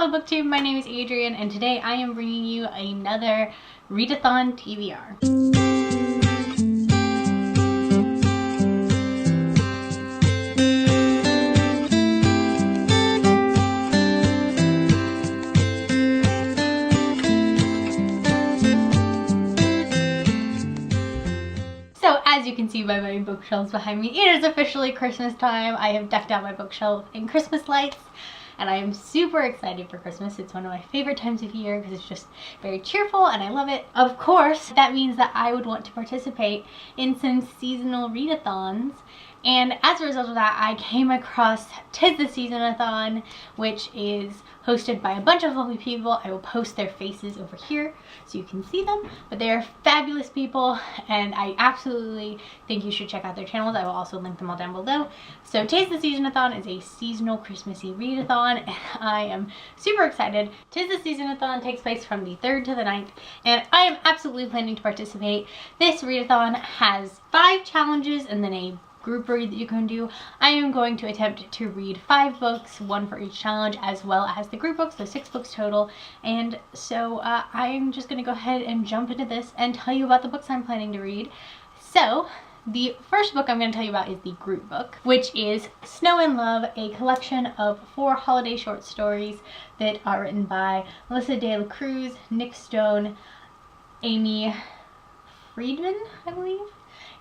Hello BookTube, my name is Adrian and today I am bringing you another read-a-thon TBR. So as you can see by my bookshelves behind me, it is officially Christmas time. I have decked out my bookshelf in Christmas lights. And I am super excited for Christmas. It's one of my favorite times of year because it's just very cheerful and I love it. Of course, that means that I would want to participate in some seasonal read-a-thons. And as a result of that, I came across TisTheSeason-A-Thon, which is hosted by a bunch of lovely people. I will post their faces over here so you can see them, but they are fabulous people and I absolutely think you should check out their channels. I will also link them all down below. So TisTheSeason-A-Thon is a seasonal Christmassy read-a-thon and I am super excited. TisTheSeason-A-Thon takes place from the 3rd to the 9th and I am absolutely planning to participate. This read-a-thon has 5 challenges and then a group read that you can do. I am going to attempt to read 5 books, 1 for each challenge, as well as the group books, so 6 books total. And so I'm just going to go ahead and jump into this and tell you about the books I'm planning to read. So the first book I'm going to tell you about is the group book, which is Snow in Love, a collection of 4 holiday short stories that are written by Melissa De La Cruz, Nick Stone, Amy Friedman, I believe,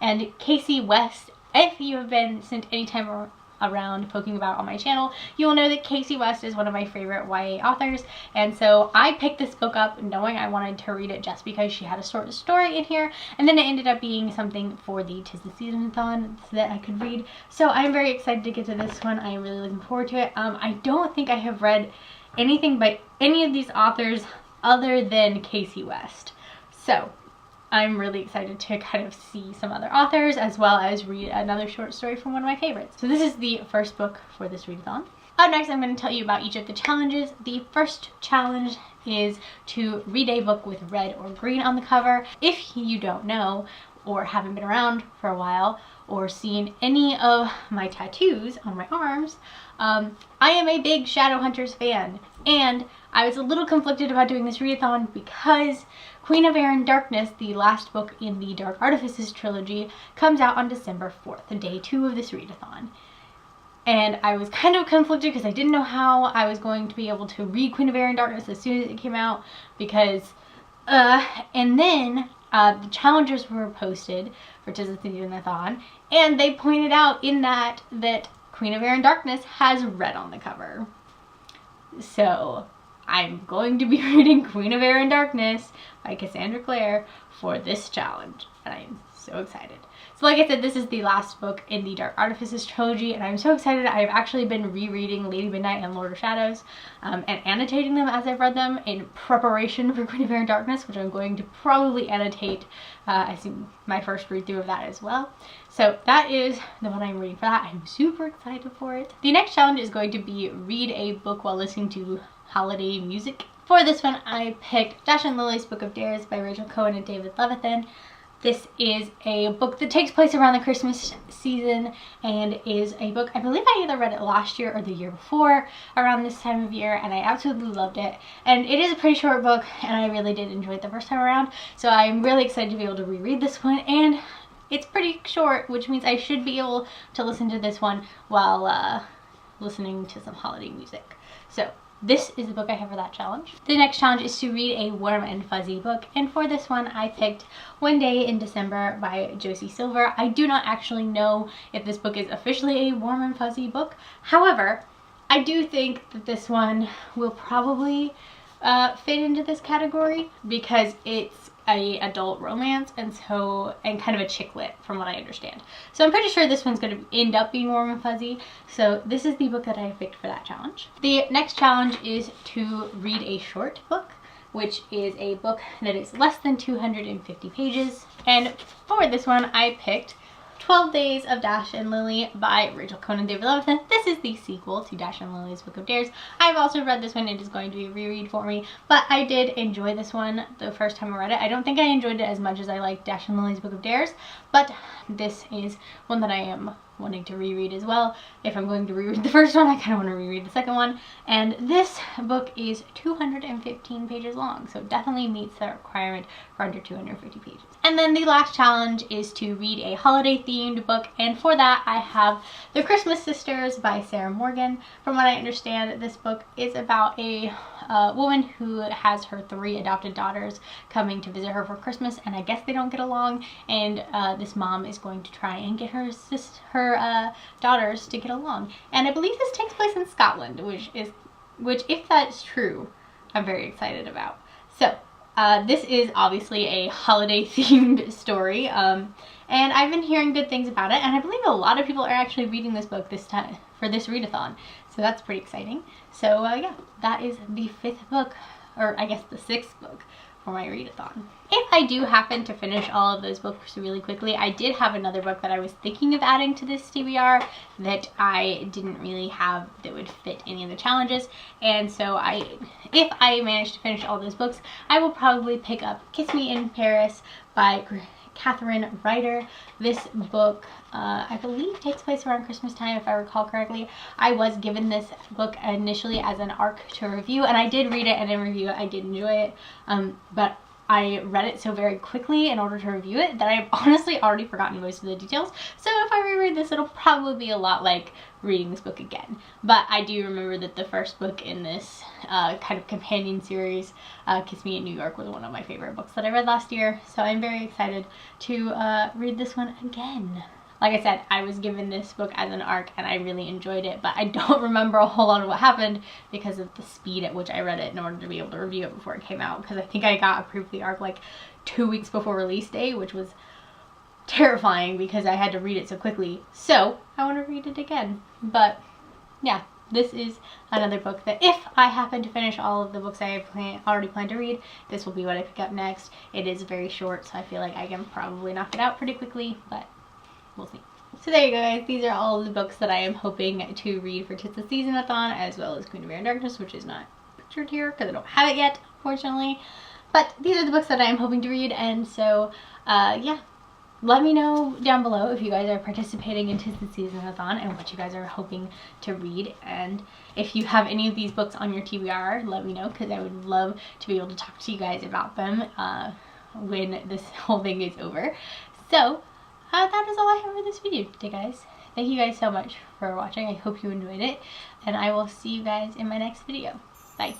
and Casey West. If you have been spent any time around poking about on my channel, you will know that Casey West is one of my favorite YA authors, and so I picked this book up knowing I wanted to read it just because she had a short story in here, and then it ended up being something for the TisTheSeason-A-Thon so that I could read. So I'm very excited to get to this one. I am really looking forward to it. I don't think I have read anything by any of these authors other than Casey West. So I'm really excited to kind of see some other authors as well as read another short story from one of my favorites. So this is the first book for this read-a-thon. Up next, I'm going to tell you about each of the challenges. The first challenge is to read a book with red or green on the cover. If you don't know or haven't been around for a while or seen any of my tattoos on my arms, I am a big Shadowhunters fan, and I was a little conflicted about doing this read-a-thon because Queen of Air and Darkness, the last book in the Dark Artifices trilogy, comes out on December 4th, day 2 of this read-a-thon. And I was kind of conflicted because I didn't know how I was going to be able to read Queen of Air and Darkness as soon as it came out because, and then the challenges were posted for TisTheSeason-A-Thon, and they pointed out in that Queen of Air and Darkness has red on the cover. So I'm going to be reading Queen of Air and Darkness by Cassandra Clare for this challenge, and I am so excited. So like I said, this is the last book in the Dark Artifices trilogy, and I'm so excited. I've actually been rereading Lady Midnight and Lord of Shadows and annotating them as I've read them in preparation for Queen of Air and Darkness, which I'm going to probably annotate as my first read through of that as well. So that is the one I'm reading for that. I'm super excited for it. The next challenge is going to be read a book while listening to holiday music. For this one, I picked Dash and Lily's Book of Dares by Rachel Cohen and David Levithan. This is a book that takes place around the Christmas season and is a book, I believe I either read it last year or the year before around this time of year, and I absolutely loved it. And it is a pretty short book and I really did enjoy it the first time around, so I'm really excited to be able to reread this one, and it's pretty short, which means I should be able to listen to this one while listening to some holiday music. So this is the book I have for that challenge. The next challenge is to read a warm and fuzzy book, and for this one I picked One Day in December by Josie Silver. I do not actually know if this book is officially a warm and fuzzy book. However, I do think that this one will probably fit into this category because it's a adult romance and kind of a chick lit from what I understand. So I'm pretty sure this one's going to end up being warm and fuzzy. So this is the book that I picked for that challenge. The next challenge is to read a short book, which is a book that is less than 250 pages. And for this one I picked 12 Days of Dash and Lily by Rachel Cohen and David Levithan. This is the sequel to Dash and Lily's Book of Dares. I've also read this one. It is going to be a reread for me, but I did enjoy this one the first time I read it. I don't think I enjoyed it as much as I liked Dash and Lily's Book of Dares, but this is one that I am wanting to reread as well. If I'm going to reread the first one, I kind of want to reread the second one. And this book is 215 pages long, so it definitely meets the requirement for under 250 pages. And then the last challenge is to read a holiday themed book, and for that I have The Christmas Sisters by Sarah Morgan. From what I understand, this book is about a woman who has her 3 adopted daughters coming to visit her for Christmas, and I guess they don't get along, and this mom is going to try and get her daughters to get along. And I believe this takes place in Scotland, which if that's true, I'm very excited about. So this is obviously a holiday themed story, and I've been hearing good things about it, and I believe a lot of people are actually reading this book this time for this read-a-thon, so that's pretty exciting. So yeah, that is the 5th book, or I guess the 6th book for my read-a-thon. If I do happen to finish all of those books really quickly, I did have another book that I was thinking of adding to this TBR that I didn't really have that would fit any of the challenges, and so if I manage to finish all those books, I will probably pick up Kiss Me in Paris by Catherine Ryder. This book, I believe, takes place around Christmas time, if I recall correctly. I was given this book initially as an ARC to review, and I did read it and in review it. I did enjoy it, but I read it so very quickly in order to review it that I've honestly already forgotten most of the details. So if I reread this, it'll probably be a lot like reading this book again. But I do remember that the first book in this kind of companion series, Kiss Me in New York, was one of my favorite books that I read last year. So I'm very excited to read this one again. Like I said, I was given this book as an ARC and I really enjoyed it, but I don't remember a whole lot of what happened because of the speed at which I read it in order to be able to review it before it came out, because I think I got approved for the ARC like 2 weeks before release day, which was terrifying because I had to read it so quickly. So I want to read it again. But yeah, this is another book that if I happen to finish all of the books I already plan to read, this will be what I pick up next. It is very short, so I feel like I can probably knock it out pretty quickly, but we'll see. So there you go, guys. These are all of the books that I am hoping to read for TisTheSeason-A-Thon, as well as Queen of Air and Darkness, which is not pictured here because I don't have it yet, unfortunately. But these are the books that I am hoping to read, and so yeah. Let me know down below if you guys are participating in TisTheSeason-A-Thon and what you guys are hoping to read. And if you have any of these books on your TBR, let me know, because I would love to be able to talk to you guys about them when this whole thing is over. So that is all I have for this video today, guys. Thank you guys so much for watching. I hope you enjoyed it, and I will see you guys in my next video. Bye.